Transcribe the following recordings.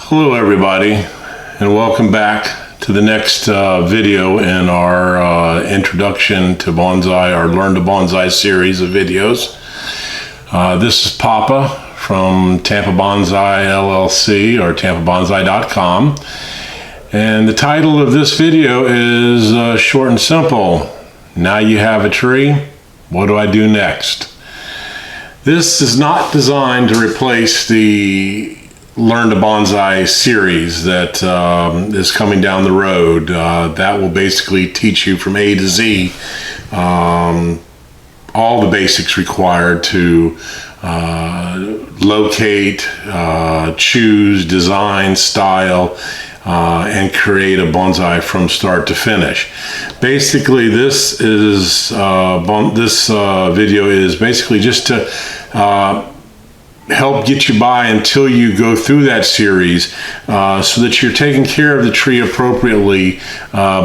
Hello everybody, and welcome back to the next video in our introduction to bonsai, or learn to bonsai series of videos. This is Papa from Tampa Bonsai LLC, or tampabonsai.com, and the title of this video is short and simple: now you have a tree, what do I do next? This is not designed to replace the Learn to Bonsai series that is coming down the road. That will basically teach you from A to Z all the basics required to locate, choose, design, style, and create a bonsai from start to finish. Basically, this is video is basically just to help get you by until you go through that series, so that you're taking care of the tree appropriately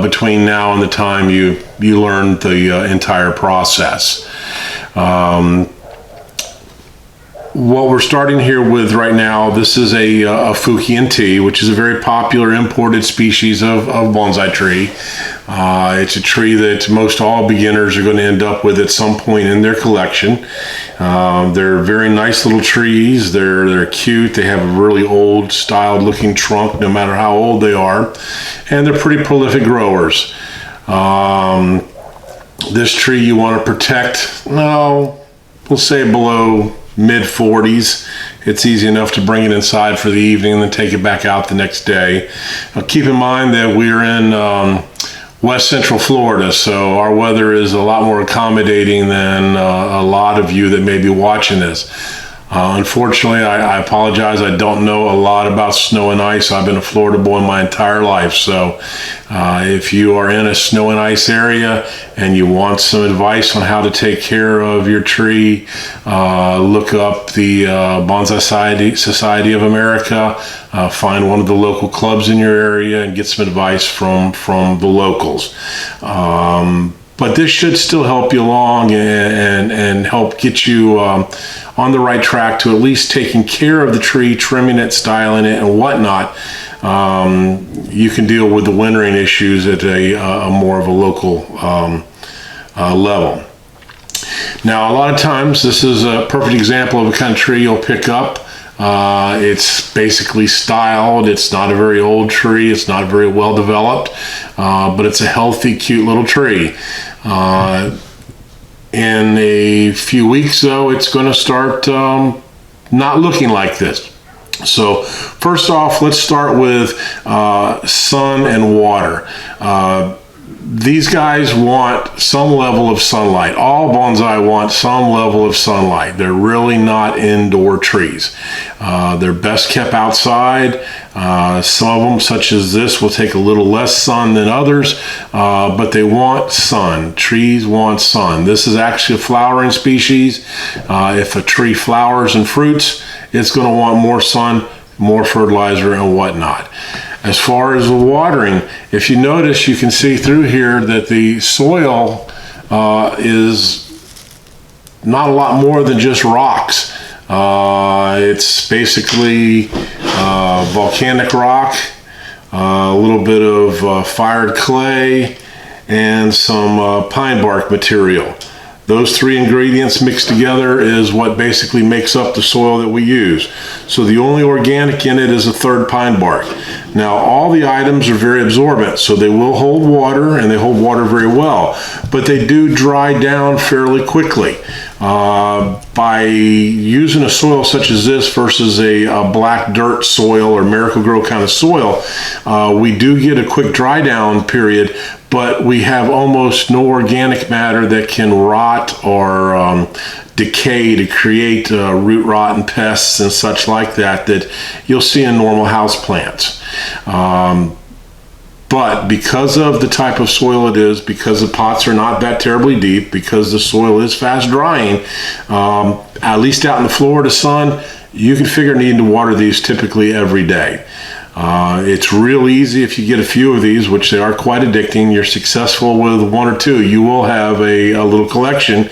between now and the time you learn the entire process. What we're starting here with right now, this is a Fukien Tea, which is a very popular imported species of bonsai tree. It's a tree that most all beginners are going to end up with at some point in their collection. They're very nice little trees. They're cute. They have a really old styled looking trunk no matter how old they are, and they're pretty prolific growers. This tree you want to protect, we'll say below mid 40s. It's easy enough to bring it inside for the evening and then take it back out the next day. Now, keep in mind that we're in West Central Florida, so our weather is a lot more accommodating than a lot of you that may be watching this. Unfortunately, I apologize, I don't know a lot about snow and ice. I've been a Florida boy my entire life, so if you are in a snow and ice area and you want some advice on how to take care of your tree, look up the Bonsai Society of America, find one of the local clubs in your area and get some advice from the locals. But this should still help you along and help get you on the right track to at least taking care of the tree, trimming it, styling it, and whatnot. You can deal with the wintering issues at a more of a local level. Now, a lot of times, this is a perfect example of a kind of tree you'll pick up. It's basically styled. It's not a very old tree. It's not very well developed, but it's a healthy, cute little tree. In a few weeks, though, it's going to start not looking like this. So first off, let's start with sun and water. These guys want some level of sunlight. All bonsai want some level of sunlight. They're really not indoor trees. They're best kept outside. Some of them, such as this, will take a little less sun than others, but they want sun. Trees want sun. This is actually a flowering species. If a tree flowers and fruits, it's going to want more sun, more fertilizer, and whatnot. As far as the watering, if you notice, you can see through here that the soil is not a lot more than just rocks. It's basically volcanic rock, a little bit of fired clay, and some pine bark material. Those three ingredients mixed together is what basically makes up the soil that we use. So the only organic in it is a third pine bark. Now, all the items are very absorbent, so they will hold water, and they hold water very well, but they do dry down fairly quickly. By using a soil such as this versus a black dirt soil or Miracle-Gro kind of soil, we do get a quick dry down period, but we have almost no organic matter that can rot or decay to create root rot and pests and such like that you'll see in normal house plants. But because of the type of soil it is, because the pots are not that terribly deep, because the soil is fast drying, at least out in the Florida sun, you can figure needing to water these typically every day. It's real easy if you get a few of these, which they are quite addicting. You're successful with one or two, you will have a little collection.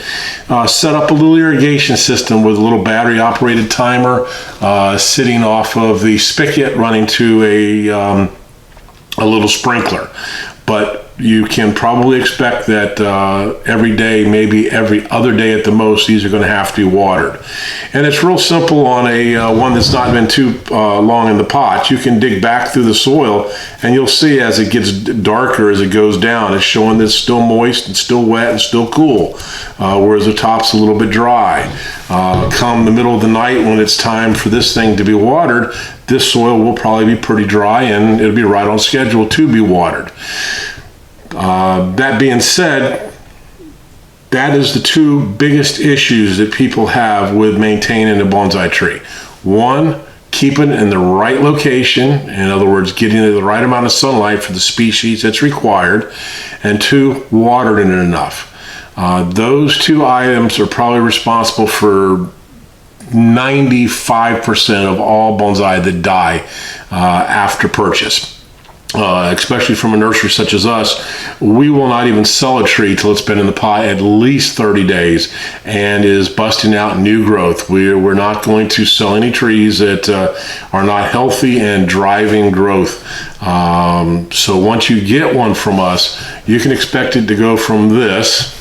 Set up a little irrigation system with a little battery operated timer sitting off of the spigot running to a little sprinkler. But you can probably expect that every day, maybe every other day at the most, these are going to have to be watered. And it's real simple on a one that's not been too long in the pot. You can dig back through the soil and you'll see as it gets darker as it goes down, it's showing that it's still moist and still wet and still cool, whereas the top's a little bit dry. Come the middle of the night when it's time for this thing to be watered, this soil will probably be pretty dry and it'll be right on schedule to be watered. That being said, that is the two biggest issues that people have with maintaining a bonsai tree. One, keeping it in the right location, in other words, getting it the right amount of sunlight for the species that's required, and two, watering it enough. Those two items are probably responsible for 95% of all bonsai that die after purchase. Especially from a nursery such as us, we will not even sell a tree till it's been in the pot at least 30 days and is busting out new growth. We're not going to sell any trees that are not healthy and driving growth. So once you get one from us, you can expect it to go from this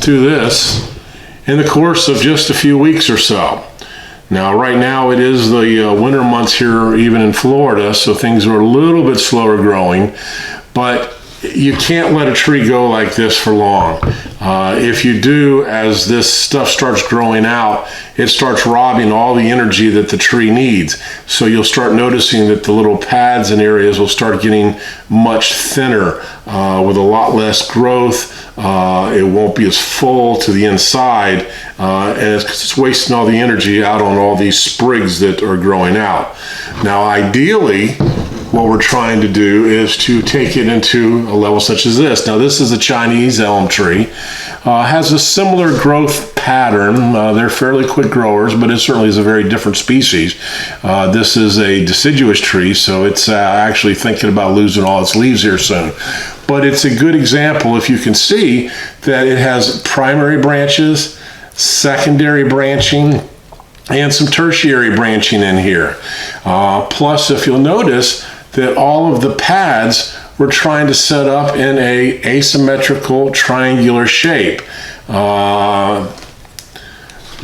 to this in the course of just a few weeks or so. Now, right now it is the winter months here, even in Florida, so things are a little bit slower growing, but you can't let a tree go like this for long. If you do, as this stuff starts growing out, it starts robbing all the energy that the tree needs. So you'll start noticing that the little pads and areas will start getting much thinner with a lot less growth. It won't be as full to the inside, and it's wasting all the energy out on all these sprigs that are growing out. Now, ideally, what we're trying to do is to take it into a level such as this. Now, this is a Chinese elm tree. Has a similar growth pattern. They're fairly quick growers, but it certainly is a very different species. This is a deciduous tree, so it's actually thinking about losing all its leaves here soon. But it's a good example, if you can see, that it has primary branches, secondary branching, and some tertiary branching in here. Plus, if you'll notice that all of the pads we're trying to set up in a asymmetrical triangular shape. I'm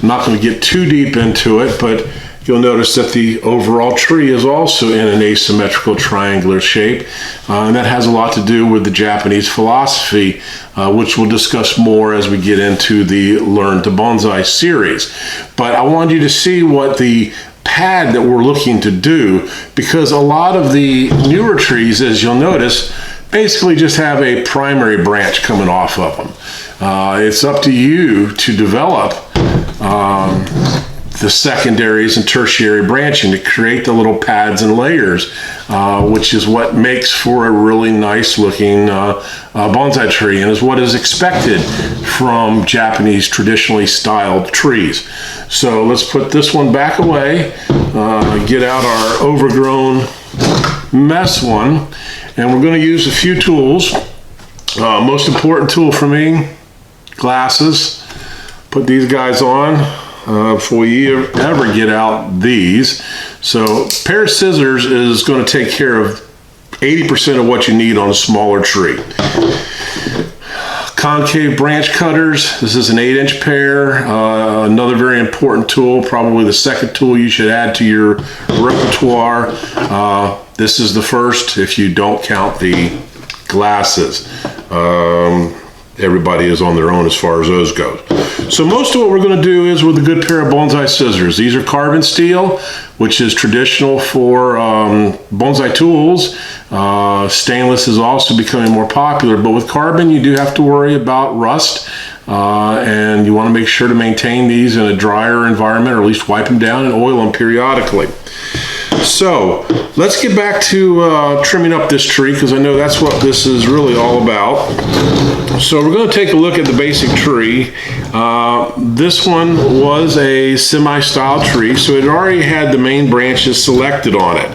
not going to get too deep into it, but you'll notice that the overall tree is also in an asymmetrical triangular shape, and that has a lot to do with the Japanese philosophy, which we'll discuss more as we get into the Learn to Bonsai series. But I wanted you to see what the pad that we're looking to do, because a lot of the newer trees, as you'll notice, basically just have a primary branch coming off of them. It's up to you to develop the secondaries and tertiary branching to create the little pads and layers, which is what makes for a really nice looking bonsai tree and is what is expected from Japanese traditionally styled trees. So let's put this one back away, get out our overgrown mess one, and we're going to use a few tools. Most important tool for me, glasses. Put these guys on before you ever get out these. So a pair of scissors is going to take care of 80% of what you need on a smaller tree. Concave branch cutters. This is an 8-inch pair. Another very important tool, probably the second tool you should add to your repertoire. This is the first if you don't count the glasses. Everybody is on their own as far as those go. So most of what we're going to do is with a good pair of bonsai scissors. These are carbon steel, which is traditional for bonsai tools. Stainless is also becoming more popular, but with carbon you do have to worry about rust, and you want to make sure to maintain these in a drier environment, or at least wipe them down and oil them periodically. So let's get back to trimming up this tree, because I know that's what this is really all about. So we're going to take a look at the basic tree. This one was a semi-style tree, so it already had the main branches selected on it.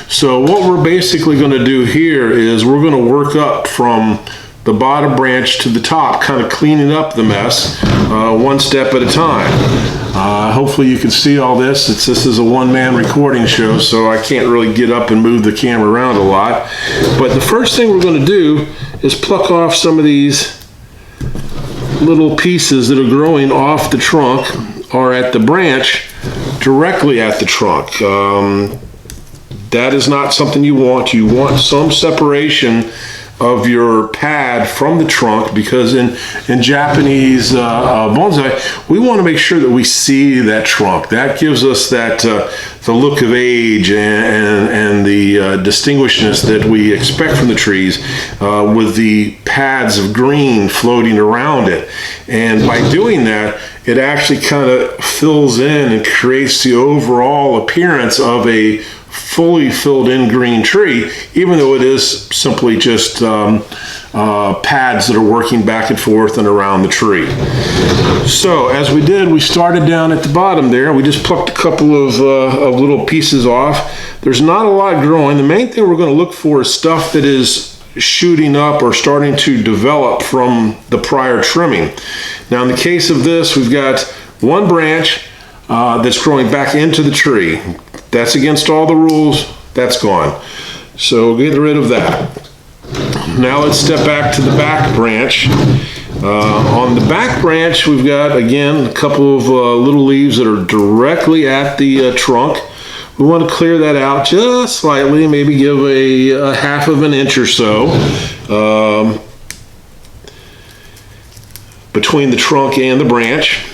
So what we're basically going to do here is we're going to work up from the bottom branch to the top, kind of cleaning up the mess one step at a time. Hopefully you can see all this. This is a one-man recording show, so I can't really get up and move the camera around a lot. But the first thing we're going to do is pluck off some of these little pieces that are growing off the trunk or at the branch directly at the trunk. That is not something you want. You want some separation of your pad from the trunk, because in Japanese bonsai, we want to make sure that we see that trunk. That gives us that the look of age and the distinguishedness that we expect from the trees, with the pads of green floating around it. And by doing that, it actually kind of fills in and creates the overall appearance of a fully filled in green tree, even though it is simply just pads that are working back and forth and around the tree. So as we did, we started down at the bottom there. We just plucked a couple of little pieces off. There's not a lot growing. The main thing we're going to look for is stuff that is shooting up or starting to develop from the prior trimming. Now in the case of this, we've got one branch that's growing back into the tree. That's against all the rules. That's gone. So get rid of that. Now let's step back to the back branch. On the back branch, we've got, again, a couple of little leaves that are directly at the trunk. We want to clear that out just slightly, maybe give a half of an inch or so between the trunk and the branch,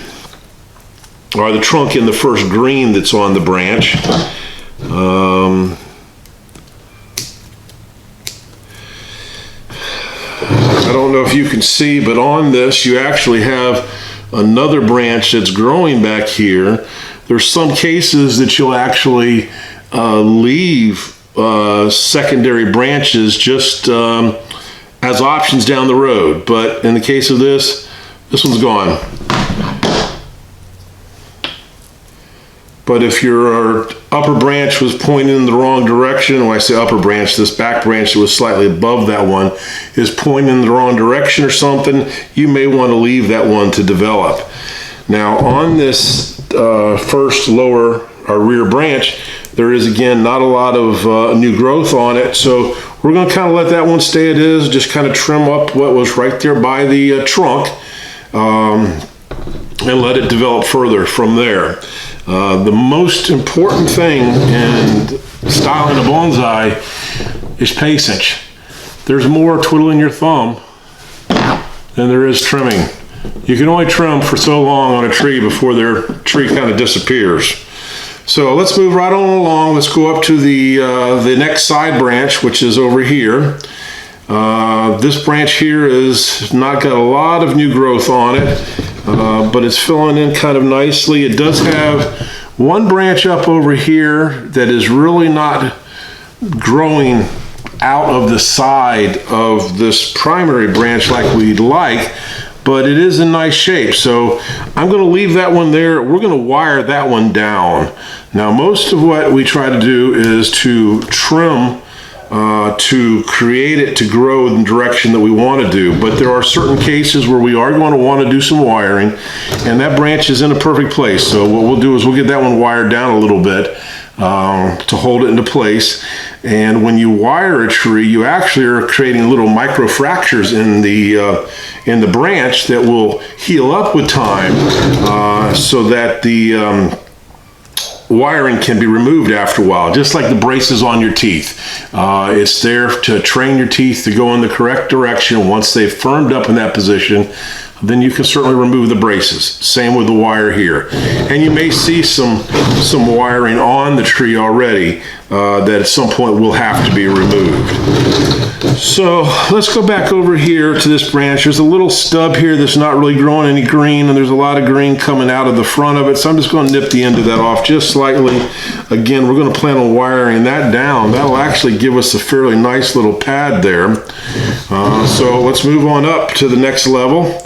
or the trunk and the first green that's on the branch. I don't know if you can see, but on this you actually have another branch that's growing back here. There's some cases that you'll actually leave secondary branches just as options down the road, but in the case of this one's gone. But if your upper branch was pointing in the wrong direction, when I say upper branch, this back branch that was slightly above that one is pointing in the wrong direction or something, you may want to leave that one to develop. Now on this first lower or rear branch, there is again not a lot of new growth on it, so we're going to kind of let that one stay it is, just kind of trim up what was right there by the trunk and let it develop further from there. The most important thing in styling a bonsai is patience. There's more twiddling your thumb than there is trimming. You can only trim for so long on a tree before their tree kind of disappears. So let's move right on along. Let's go up to the next side branch, which is over here. This branch here is not got a lot of new growth on it, but it's filling in kind of nicely. It does have one branch up over here that is really not growing out of the side of this primary branch like we'd like, but it is in nice shape. So I'm going to leave that one there. We're going to wire that one down. Now most of what we try to do is to trim to create it to grow in the direction that we want to do, but there are certain cases where we are going to want to do some wiring, and that branch is in a perfect place. So what we'll do is we'll get that one wired down a little bit to hold it into place. And when you wire a tree, you actually are creating little micro fractures in the branch that will heal up with time, so that the wiring can be removed after a while, just like the braces on your teeth. It's there to train your teeth to go in the correct direction. Once they've firmed up in that position, then you can certainly remove the braces. Same with the wire here. And you may see some wiring on the tree already that at some point will have to be removed. So let's go back over here to this branch. There's a little stub here that's not really growing any green, and there's a lot of green coming out of the front of it. So I'm just going to nip the end of that off just slightly. Again, we're going to plan on wiring that down. That'll actually give us a fairly nice little pad there. So let's move on up to the next level.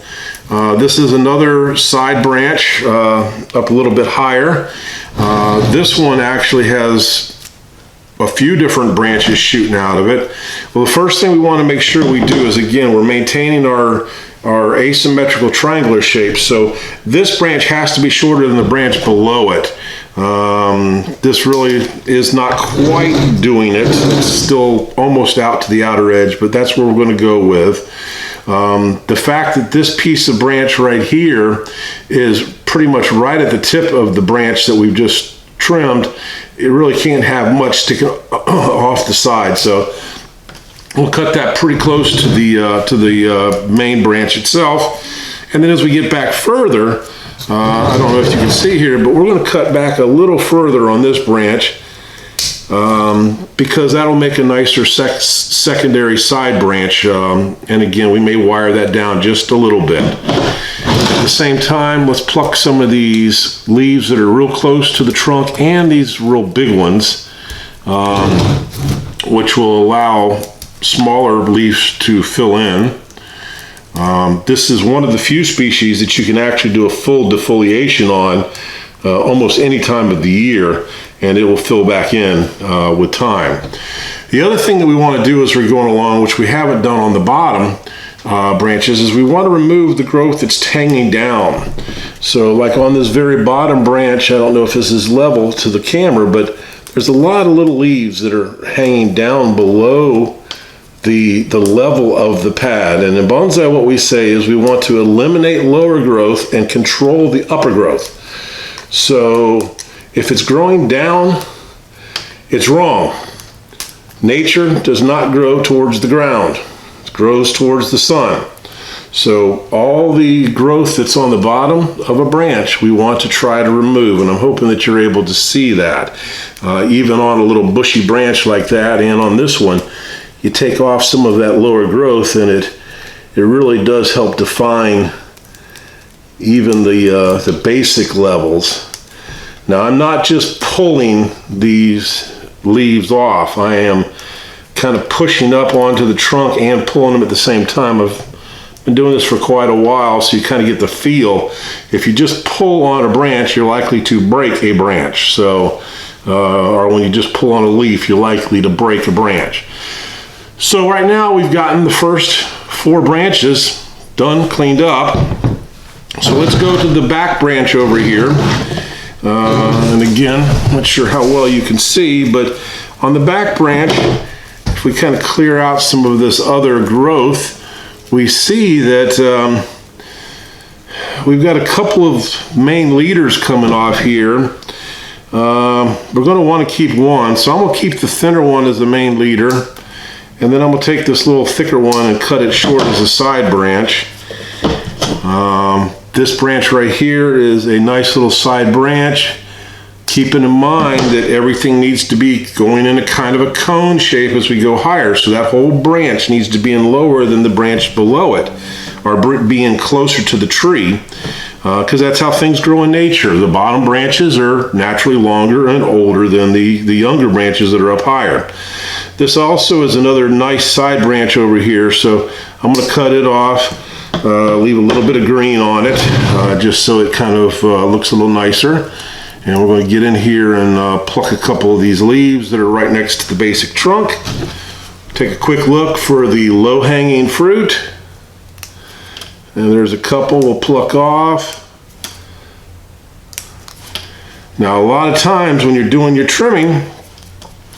This is another side branch up a little bit higher. This one actually has a few different branches shooting out of it. Well, the first thing we want to make sure we do is, again, we're maintaining our asymmetrical triangular shape. So this branch has to be shorter than the branch below it. This really is not quite doing it. It's still almost out to the outer edge, but that's where we're going to go with. The fact that this piece of branch right here is pretty much right at the tip of the branch that we've just trimmed, it really can't have much sticking off the side. So we'll cut that pretty close to the main branch itself. And then as we get back further, I don't know if you can see here, but we're going to cut back a little further on this branch because that'll make a nicer secondary side branch. And again, we may wire that down just a little bit. At the same time, let's pluck some of these leaves that are real close to the trunk and these real big ones, which will allow smaller leaves to fill in. This is one of the few species that you can actually do a full defoliation on almost any time of the year, and it will fill back in with time. The other thing that we want to do as we're going along, which we haven't done on the bottom branches, is we want to remove the growth that's hanging down. So like on this very bottom branch, I don't know if this is level to the camera, but there's a lot of little leaves that are hanging down below the level of the pad. And in bonsai, what we say is we want to eliminate lower growth and control the upper growth. So if it's growing down, it's wrong. Nature does not grow towards the ground. It grows towards the sun. So all the growth that's on the bottom of a branch, we want to try to remove, and I'm hoping that you're able to see that. Even on a little bushy branch like that, and on this one, you take off some of that lower growth, and it really does help define even the basic levels. Now, I'm not just pulling these leaves off. I am kind of pushing up onto the trunk and pulling them at the same time. I've been doing this for quite a while, so you kind of get the feel. If you just pull on a branch, you're likely to break a branch. So, or when you just pull on a leaf, you're likely to break a branch. So right now we've gotten the first 4 branches done, cleaned up. So let's go to the back branch over here. And again, not sure how well you can see, but on the back branch, if we kind of clear out some of this other growth, we see that we've got a couple of main leaders coming off here. We're going to want to keep one, so I'm going to keep the thinner one as the main leader, and then I'm going to take this little thicker one and cut it short as a side branch. This branch right here is a nice little side branch, keeping in mind that everything needs to be going in a kind of a cone shape as we go higher. So that whole branch needs to be in lower than the branch below it, or being closer to the tree, because that's how things grow in nature. The bottom branches are naturally longer and older than the younger branches that are up higher. This also is another nice side branch over here, so I'm going to cut it off. Leave a little bit of green on it, just so it kind of looks a little nicer. And we're going to get in here and pluck a couple of these leaves that are right next to the basic trunk. Take a quick look for the low-hanging fruit. And there's a couple we'll pluck off. Now, a lot of times when you're doing your trimming,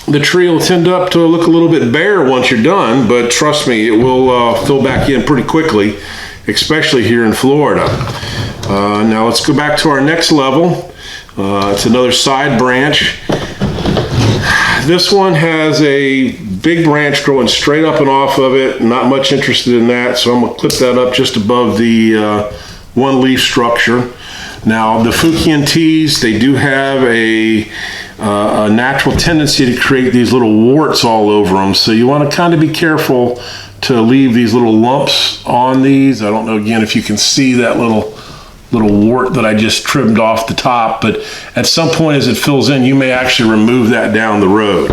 the tree will tend up to look a little bit bare once you're done, but trust me, it will fill back in pretty quickly, especially here in Florida. Now let's go back to our next level. It's another side branch. This one has a big branch growing straight up and off of it. Not much interested in that, so I'm going to clip that up just above the one leaf structure. Now, the Fukien teas, they do have a natural tendency to create these little warts all over them, so you want to kind of be careful to leave these little lumps on these. I don't know, again, if you can see that little wart that I just trimmed off the top, but at some point as it fills in, you may actually remove that down the road.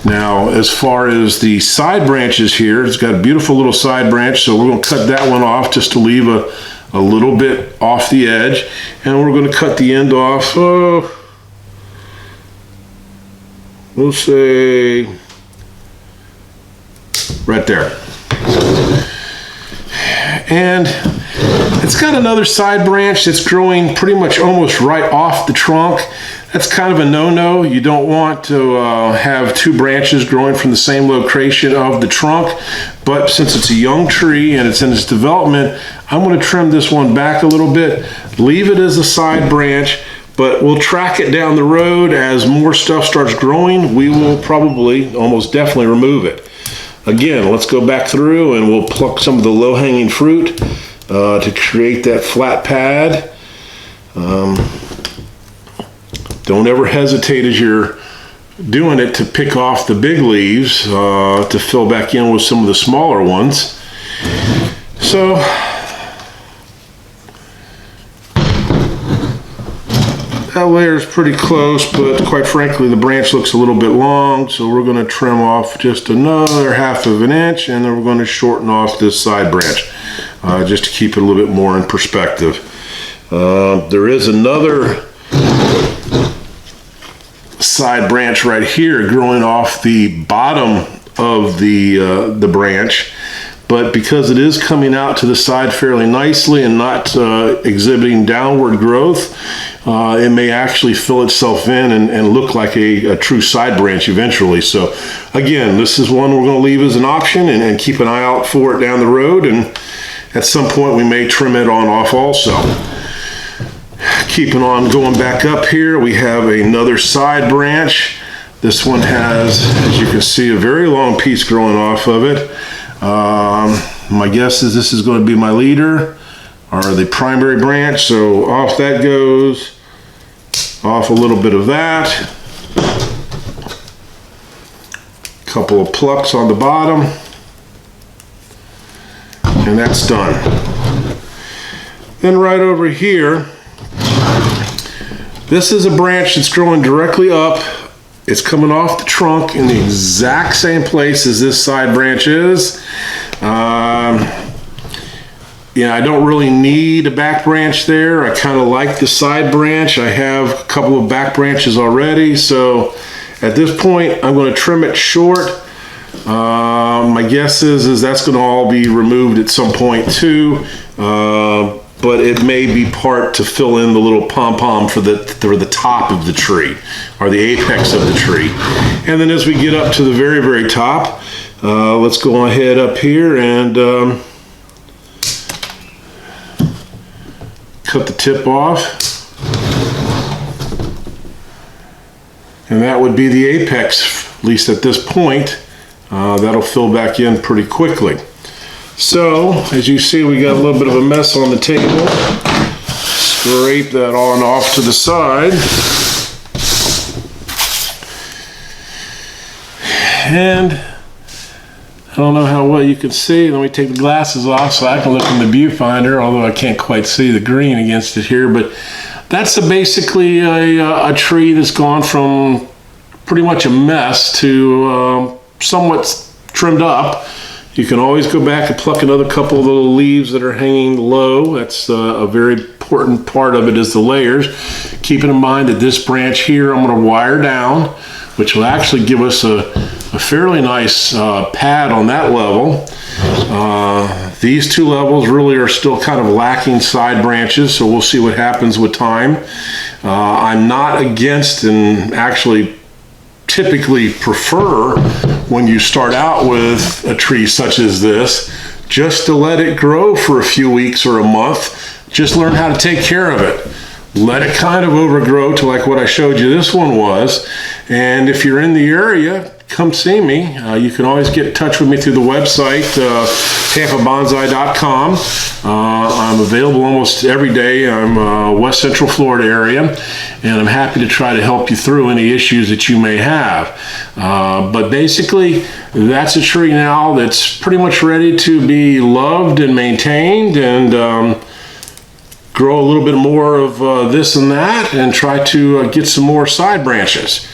Now, as far as the side branches here, it's got a beautiful little side branch, so we're going to cut that one off just to leave a little bit off the edge, and we're going to cut the end off, we'll say right there. And it's got another side branch that's growing pretty much almost right off the trunk. That's kind of a no-no. You don't want to have two branches growing from the same location of the trunk. But since it's a young tree and it's in its development, I'm going to trim this one back a little bit, leave it as a side branch, but we'll track it down the road. As more stuff starts growing, we will probably, almost definitely remove it. Again, let's go back through and we'll pluck some of the low-hanging fruit to create that flat pad. Don't ever hesitate as you're doing it to pick off the big leaves to fill back in with some of the smaller ones. So that layer is pretty close, but quite frankly the branch looks a little bit long, so we're going to trim off just another 1/2 inch, and then we're going to shorten off this side branch just to keep it a little bit more in perspective. There is another side branch right here growing off the bottom of the branch, but because it is coming out to the side fairly nicely and not exhibiting downward growth, it may actually fill itself in and look like a true side branch eventually. So again, this is one we're going to leave as an option and keep an eye out for it down the road, and at some point we may trim it on off also. Keeping on going back up here, we have another side branch. This one has, as you can see, a very long piece growing off of it. My guess is this is going to be my leader or the primary branch, so off that goes, off a little bit of that, couple of plucks on the bottom, and that's done. Then right over here, this is a branch that's growing directly up. It's coming off the trunk in the exact same place as this side branch is. Yeah, I don't really need a back branch there. I kind of like the side branch. I have a couple of back branches already, so at this point I'm going to trim it short. My guess is that's going to all be removed at some point too, but it may be part to fill in the little pom-pom for the top of the tree, or the apex of the tree. And then as we get up to the very, very top, let's go ahead up here and cut the tip off. And that would be the apex, at least at this point. That'll fill back in pretty quickly. So, as you see, we got a little bit of a mess on the table. Scrape that on off to the side. And I don't know how well you can see. Let me take the glasses off so I can look in the viewfinder, although I can't quite see the green against it here. But that's basically a tree that's gone from pretty much a mess to somewhat trimmed up. You can always go back and pluck another couple of little leaves that are hanging low. That's a very important part of it, is the layers. Keeping in mind that this branch here I'm going to wire down, which will actually give us a fairly nice pad on that level. These two levels really are still kind of lacking side branches, so we'll see what happens with time. I'm not against, and actually typically prefer, when you start out with a tree such as this, just to let it grow for a few weeks or a month. Just learn how to take care of it. Let it kind of overgrow to like what I showed you this one was. And if you're in the area, come see me. You can always get in touch with me through the website, tampabonsai.com. I'm available almost every day. I'm West Central Florida area, and I'm happy to try to help you through any issues that you may have. But basically, that's a tree now that's pretty much ready to be loved and maintained, and grow a little bit more of this and that, and try to get some more side branches.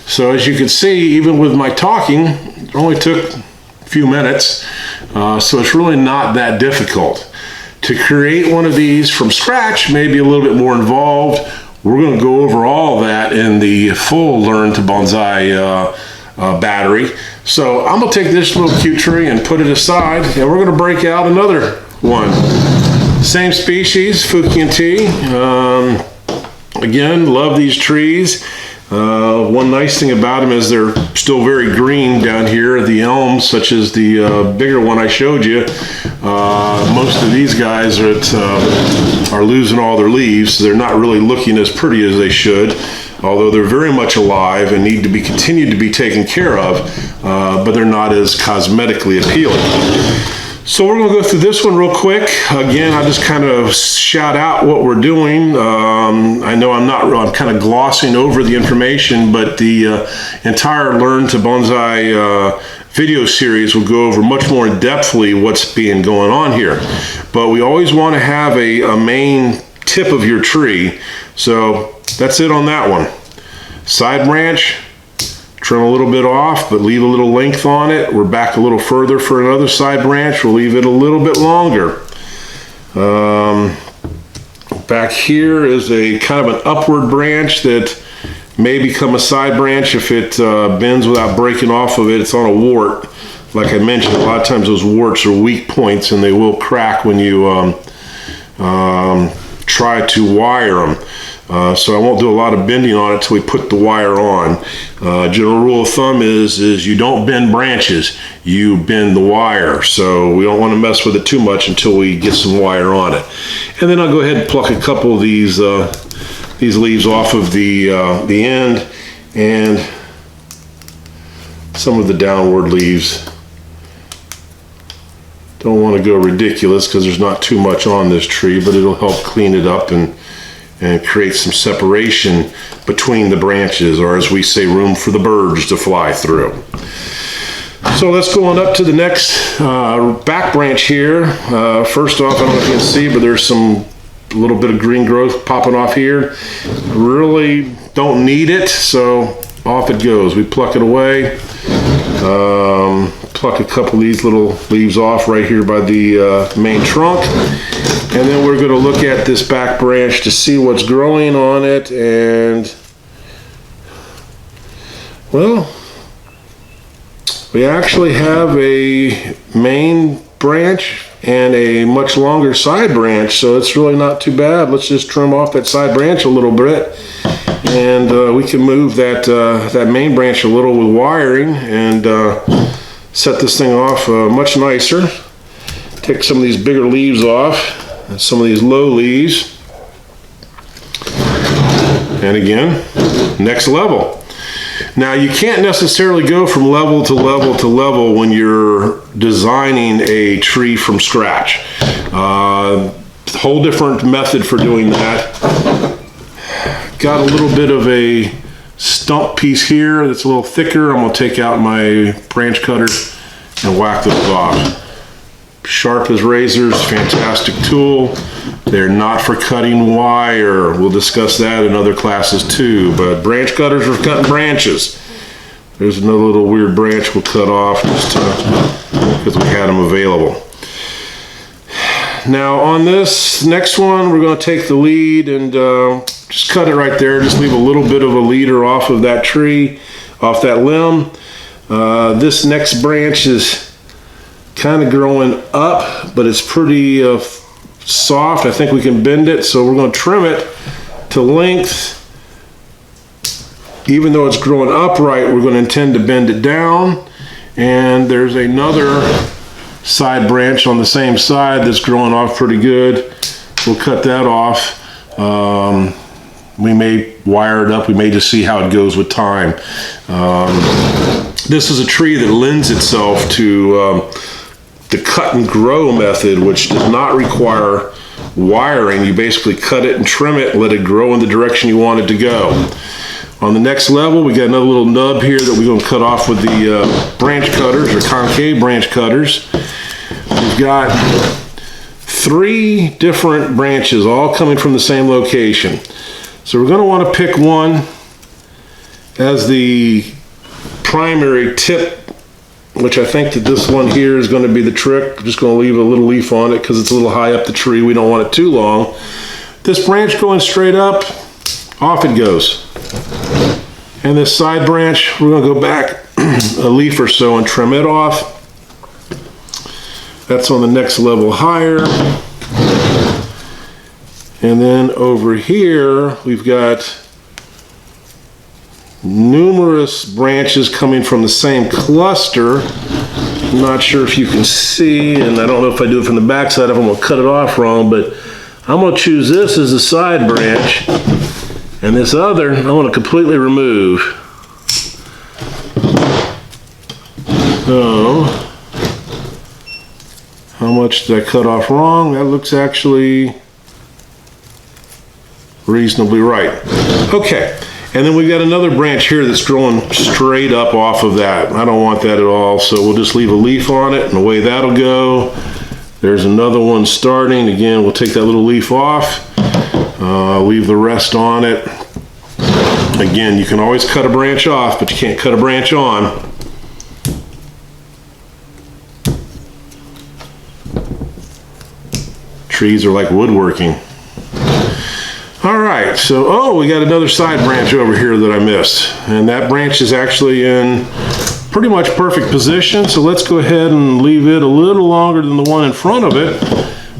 So as you can see, even with my talking, it only took a few minutes, so it's really not that difficult. To create one of these from scratch may be a little bit more involved. We're going to go over all that in the full Learn to Bonsai battery. So I'm going to take this little cute tree and put it aside, and we're going to break out another one. Same species, Fukien Tea. Again, love these trees. One nice thing about them is they're still very green down here. The elms, such as the bigger one I showed you, most of these guys are losing all their leaves. So they're not really looking as pretty as they should, although they're very much alive and need to be continued to be taken care of, but they're not as cosmetically appealing. So we're going to go through this one real quick. Again, I just kind of shout out what we're doing. I know I'm kind of glossing over the information, but the entire Learn to Bonsai video series will go over much more in depthly what's being going on here. But we always want to have a main tip of your tree. So that's it on that one. Side branch. Trim a little bit off, but leave a little length on it. We're back a little further for another side branch. We'll leave it a little bit longer. Back here is a kind of an upward branch that may become a side branch if it bends without breaking off of it. It's on a wart. Like I mentioned, a lot of times those warts are weak points and they will crack when you try to wire them. So I won't do a lot of bending on it until we put the wire on. General rule of thumb is you don't bend branches, you bend the wire. So we don't want to mess with it too much until we get some wire on it. And then I'll go ahead and pluck a couple of these leaves off of the end, and some of the downward leaves. Don't want to go ridiculous because there's not too much on this tree, but it'll help clean it up and create some separation between the branches, or as we say, room for the birds to fly through. So let's go on up to the next back branch here. First off, I don't know if you can see, but there's a little bit of green growth popping off here. Really don't need it, so off it goes. We pluck it away. Pluck a couple of these little leaves off right here by the main trunk. And then we're going to look at this back branch to see what's growing on it. And, well, we actually have a main branch and a much longer side branch, so it's really not too bad. Let's just trim off that side branch a little bit, and we can move that main branch a little with wiring and set this thing off much nicer. Take some of these bigger leaves off and some of these low leaves, and again, next level. Now you can't necessarily go from level to level to level when you're designing a tree from scratch. Whole different method for doing that. Got a little bit of a stump piece here that's a little thicker. I'm going to take out my branch cutter and whack those off. Sharp as razors, fantastic tool. They're not for cutting wire. We'll discuss that in other classes too, but branch cutters are for cutting branches. There's another little weird branch we'll cut off just because we had them available. Now on this next one, we're going to take the lead and just cut it right there. Just leave a little bit of a leader off of that tree, off that limb. This next branch is kind of growing up, but it's pretty soft. I think we can bend it, so we're going to trim it to length. Even though it's growing upright, we're going to intend to bend it down. And there's another side branch on the same side that's growing off pretty good. We'll cut that off. We may wire it up. We may just see how it goes with time. This is a tree that lends itself to the cut and grow method, which does not require wiring. You basically cut it and trim it and let it grow in the direction you want it to go. On the next level, we got another little nub here that we're going to cut off with the branch cutters, or concave branch cutters. We've got 3 different branches all coming from the same location. So we're going to want to pick one as the primary tip, which I think that this one here is going to be the trick. I'm just going to leave a little leaf on it because it's a little high up the tree. We don't want it too long. This branch going straight up, off it goes. And this side branch, we're going to go back a leaf or so and trim it off. That's on the next level higher. And then over here, we've got numerous branches coming from the same cluster. I'm not sure if you can see, and I don't know if I do it from the back side, if I'm going to cut it off wrong, but I'm going to choose this as a side branch, and this other I want to completely remove. So, how much did I cut off wrong? That looks actually reasonably right. Okay, and then we've got another branch here that's growing straight up off of that. I don't want that at all, so we'll just leave a leaf on it, and away that'll go. There's another one starting. Again, we'll take that little leaf off, leave the rest on it. Again, you can always cut a branch off, but you can't cut a branch on. Trees are like woodworking. All right, so, we got another side branch over here that I missed. And that branch is actually in pretty much perfect position. So let's go ahead and leave it a little longer than the one in front of it.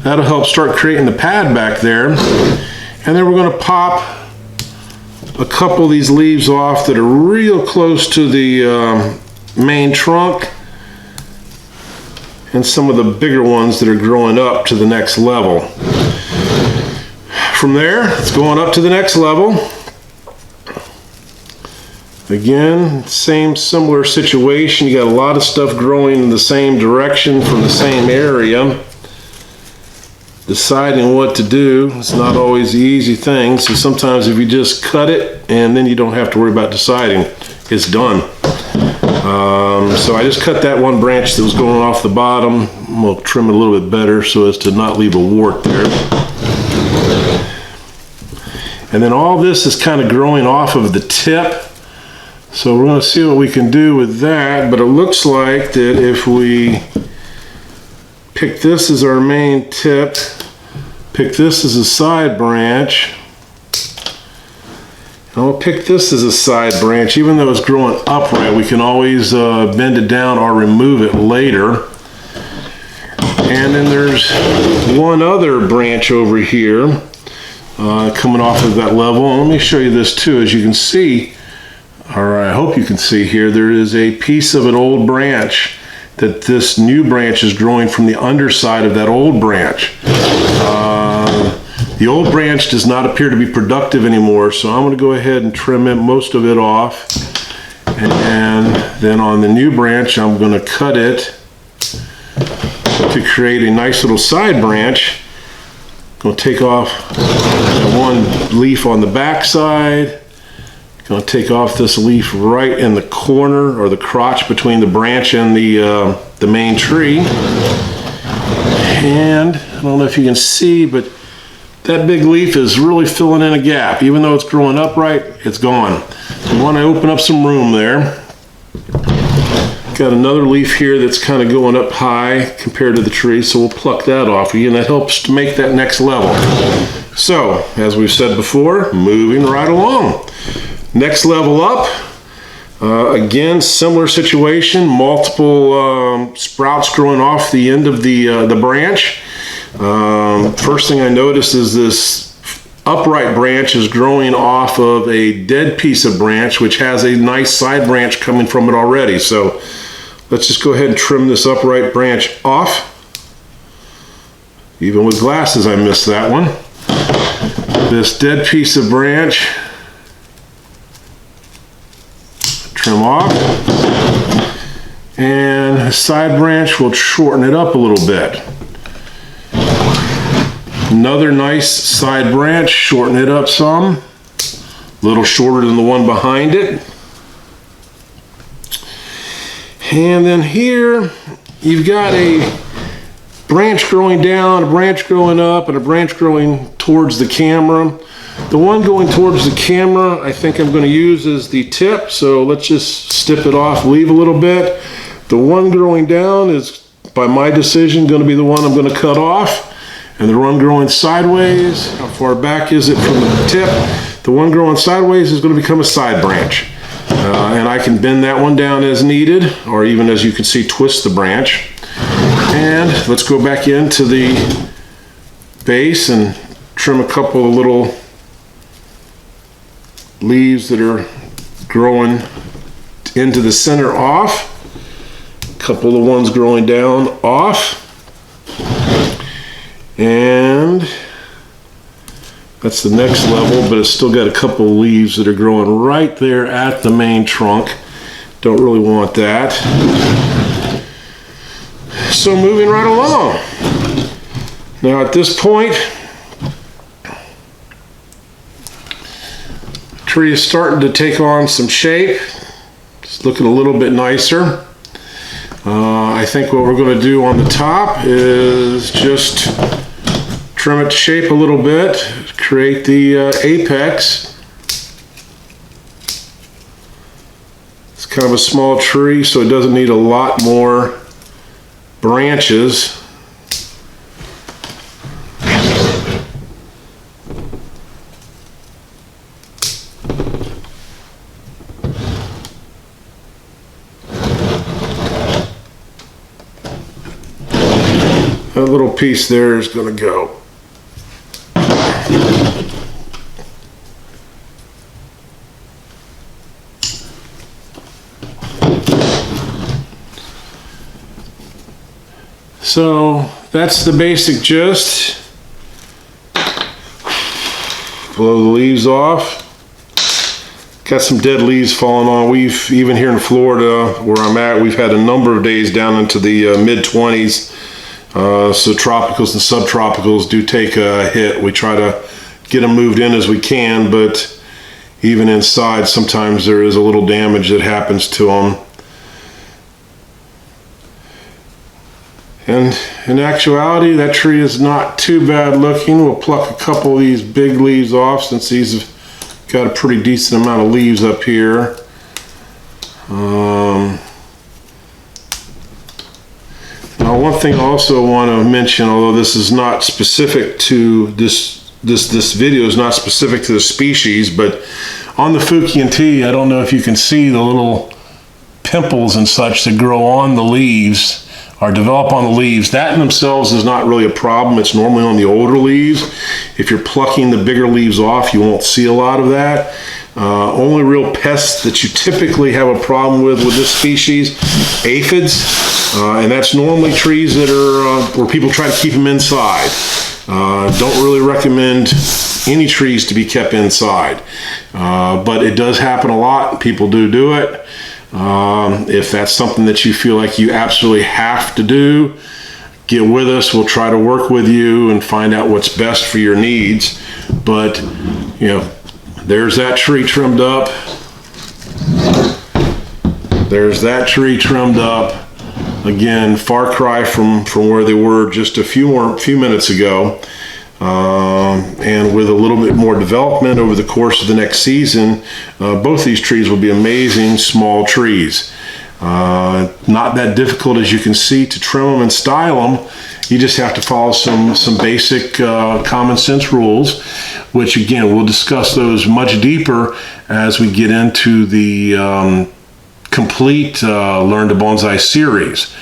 That'll help start creating the pad back there. And then we're gonna pop a couple of these leaves off that are real close to the main trunk, and some of the bigger ones that are growing up to the next level. From there, it's going up to the next level. Again, similar situation. You got a lot of stuff growing in the same direction from the same area. Deciding what to do, it's not always the easy thing. So sometimes if you just cut it and then you don't have to worry about deciding, it's done. So I just cut that one branch that was going off the bottom. We'll trim it a little bit better so as to not leave a wart there. And then all this is kind of growing off of the tip. So we're going to see what we can do with that. But it looks like that if we pick this as our main tip, pick this as a side branch, and I'll pick this as a side branch. Even though it's growing upright, we can always bend it down or remove it later. And then there's one other branch over here coming off of that level. And let me show you this too. As you can see, or I hope you can see here, there is a piece of an old branch that this new branch is growing from the underside of that old branch. The old branch does not appear to be productive anymore, so I'm going to go ahead and trim most of it off. And then on the new branch, I'm going to cut it to create a nice little side branch. I'm going to take off that one leaf on the back side. Going to take off this leaf right in the corner, or the crotch between the branch and the main tree. And I don't know if you can see, but that big leaf is really filling in a gap. Even though it's growing upright, it's gone. We want to open up some room there. Got another leaf here that's kind of going up high compared to the tree, so we'll pluck that off again. That helps to make that next level. So, as we've said before, moving right along. Next level up, again, similar situation, multiple sprouts growing off the end of the branch. First thing I noticed is this upright branch is growing off of a dead piece of branch, which has a nice side branch coming from it already. So let's just go ahead and trim this upright branch off. Even with glasses, I missed that one. This dead piece of branch, trim off. And a side branch will shorten it up a little bit. Another nice side branch, shorten it up some. A little shorter than the one behind it. And then here, you've got a branch growing down, a branch growing up, and a branch growing towards the camera. The one going towards the camera, I think I'm going to use as the tip, so let's just snip it off, leave a little bit. The one growing down is, by my decision, going to be the one I'm going to cut off. And the one growing sideways, how far back is it from the tip? The one growing sideways is going to become a side branch. And I can bend that one down as needed, or even, as you can see, twist the branch. And let's go back into the base and trim a couple of little leaves that are growing into the center off. A couple of ones growing down off. And that's the next level, but it's still got a couple of leaves that are growing right there at the main trunk. Don't really want that. So moving right along. Now at this point, the tree is starting to take on some shape. It's looking a little bit nicer. I think what we're going to do on the top is just trim it to shape a little bit, create the apex. It's kind of a small tree, so it doesn't need a lot more branches. That little piece there is going to go. So that's the basic gist. Blow the leaves off. Got some dead leaves falling on. We've, even here in Florida where I'm at, we've had a number of days down into the mid-20s. So tropicals and subtropicals do take a hit. We try to get them moved in as we can, but even inside sometimes there is a little damage that happens to them. And in actuality, that tree is not too bad looking. We'll pluck a couple of these big leaves off since these have got a pretty decent amount of leaves up here. Now, one thing I also want to mention, although this is not specific to this video is not specific to the species, but on the Fukien tea, I don't know if you can see the little pimples and such that grow on the leaves or develop on the leaves. That in themselves is not really a problem. It's normally on the older leaves. If you're plucking the bigger leaves off, you won't see a lot of that. Only real pests that you typically have a problem with this species, aphids, and that's normally trees that are where people try to keep them inside. Don't really recommend any trees to be kept inside, but it does happen a lot. People do it. If that's something that you feel like you absolutely have to do, get with us. We'll try to work with you and find out what's best for your needs. But, you know, there's that tree trimmed up. There's that tree trimmed up. Again, far cry from where they were just a few minutes ago. And with a little bit more development over the course of the next season, both these trees will be amazing small trees. Not that difficult, as you can see, to trim them and style them. You just have to follow some basic common sense rules, which again, we'll discuss those much deeper as we get into the complete Learn to Bonsai series.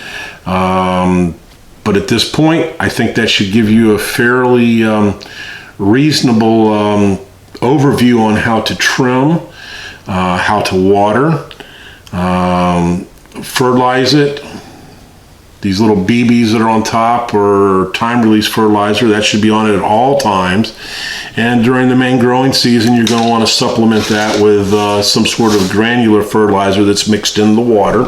But at this point, I think that should give you a fairly reasonable overview on how to trim, how to water, fertilize it, These little BBs that are on top or time release fertilizer, that should be on it at all times. And during the main growing season, you're going to want to supplement that with some sort of granular fertilizer that's mixed in the water.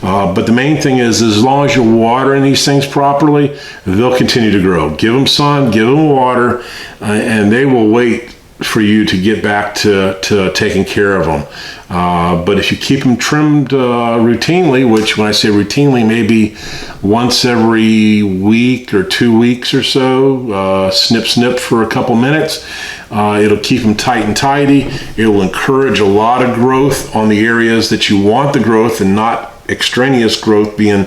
But the main thing is, as long as you're watering these things properly, they'll continue to grow. Give them sun, give them water, and they will wait for you to get back to taking care of them. But if you keep them trimmed routinely, which when I say routinely, maybe once every week or 2 weeks or so, snip for a couple minutes, it'll keep them tight and tidy. It will encourage a lot of growth on the areas that you want the growth, and not extraneous growth being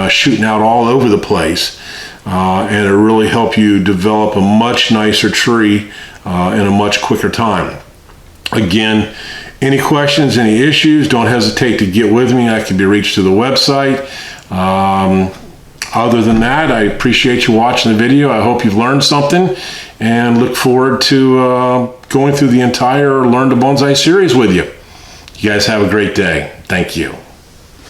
shooting out all over the place. And it'll really help you develop a much nicer tree in a much quicker time. Again, any questions, any issues, don't hesitate to get with me. I can be reached through the website. Other than that, I appreciate you watching the video. I hope you've learned something, and look forward to going through the entire Learn to Bonsai series with you. You guys have a great day. Thank you.